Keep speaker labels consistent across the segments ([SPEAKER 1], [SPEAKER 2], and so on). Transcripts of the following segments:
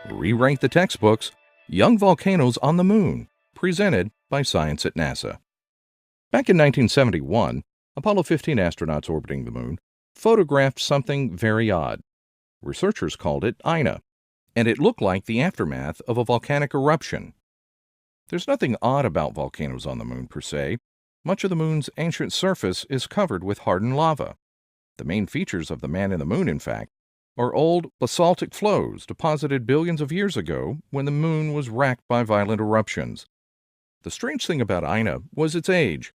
[SPEAKER 1] Rewrite the textbooks, Young Volcanoes on the Moon, presented by Science at NASA. Back in 1971, Apollo 15 astronauts orbiting the moon photographed something very odd. Researchers called it Ina, and it looked like the aftermath of a volcanic eruption. There's nothing odd about volcanoes on the moon per se. Much of the moon's ancient surface is covered with hardened lava. The main features of the man in the moon, in fact, are old basaltic flows deposited billions of years ago when the moon was racked by violent eruptions. The strange thing about Ina was its age.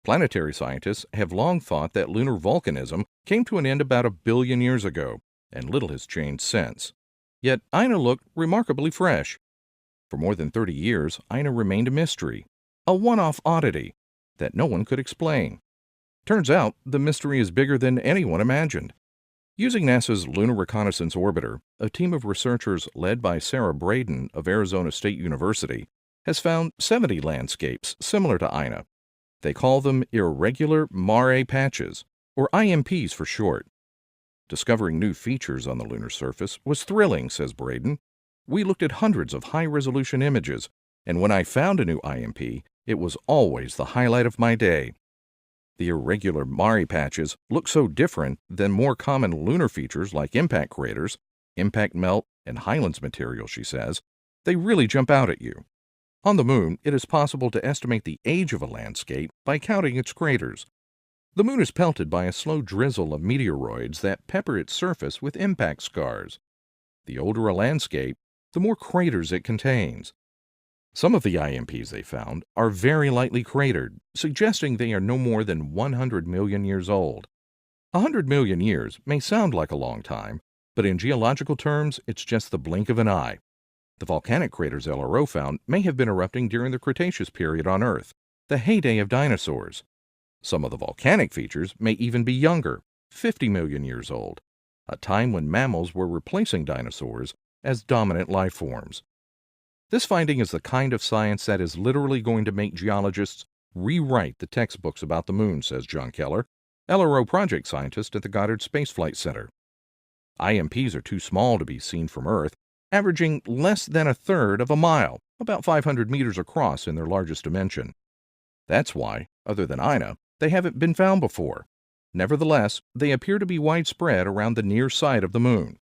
[SPEAKER 1] Planetary scientists have long thought that lunar volcanism came to an end about 1 billion years ago, and little has changed since. Yet Ina looked remarkably fresh. For more than 30 years, Ina remained a mystery, a one-off oddity that no one could explain. Turns out the mystery is bigger than anyone imagined. Using NASA's Lunar Reconnaissance Orbiter, a team of researchers led by Sarah Braden of Arizona State University has found 70 landscapes similar to Ina. They call them irregular mare patches, or IMPs for short. Discovering new features on the lunar surface was thrilling, says Braden. We looked at hundreds of high-resolution images, and when I found a new IMP, it was always the highlight of my day. The irregular mare patches look so different than more common lunar features like impact craters, impact melt, and highlands material, she says. They really jump out at you. On the moon, it is possible to estimate the age of a landscape by counting its craters. The moon is pelted by a slow drizzle of meteoroids that pepper its surface with impact scars. The older a landscape, the more craters it contains. Some of the IMPs they found are very lightly cratered, suggesting they are no more than 100 million years old. 100 million years may sound like a long time, but in geological terms, it's just the blink of an eye. The volcanic craters LRO found may have been erupting during the Cretaceous period on Earth, the heyday of dinosaurs. Some of the volcanic features may even be younger, 50 million years old, a time when mammals were replacing dinosaurs as dominant life forms. This finding is the kind of science that is literally going to make geologists rewrite the textbooks about the moon, says John Keller, LRO project scientist at the Goddard Space Flight Center. IMPs are too small to be seen from Earth, averaging less than a third of a mile, about 500 meters across in their largest dimension. That's why, other than Ina, they haven't been found before. Nevertheless, they appear to be widespread around the near side of the moon.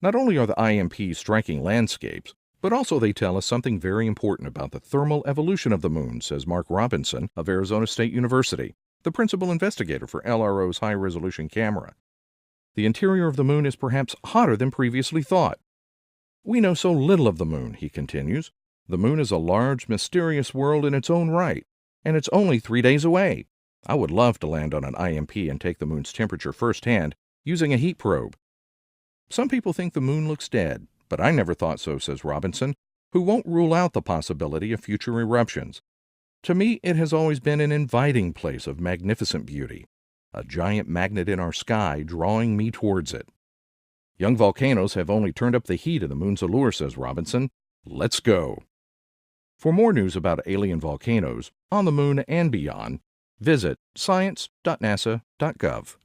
[SPEAKER 1] Not only are the IMPs striking landscapes, but also they tell us something very important about the thermal evolution of the moon, says Mark Robinson of Arizona State University, the principal investigator for LRO's high-resolution camera. The interior of the moon is perhaps hotter than previously thought. We know so little of the moon, he continues. The moon is a large, mysterious world in its own right, and it's only 3 days away. I would love to land on an IMP and take the moon's temperature firsthand using a heat probe. Some people think the moon looks dead, but I never thought so, says Robinson, who won't rule out the possibility of future eruptions. To me, it has always been an inviting place of magnificent beauty, a giant magnet in our sky drawing me towards it. Young volcanoes have only turned up the heat of the moon's allure, says Robinson. Let's go. For more news about alien volcanoes, on the moon and beyond, visit science.nasa.gov.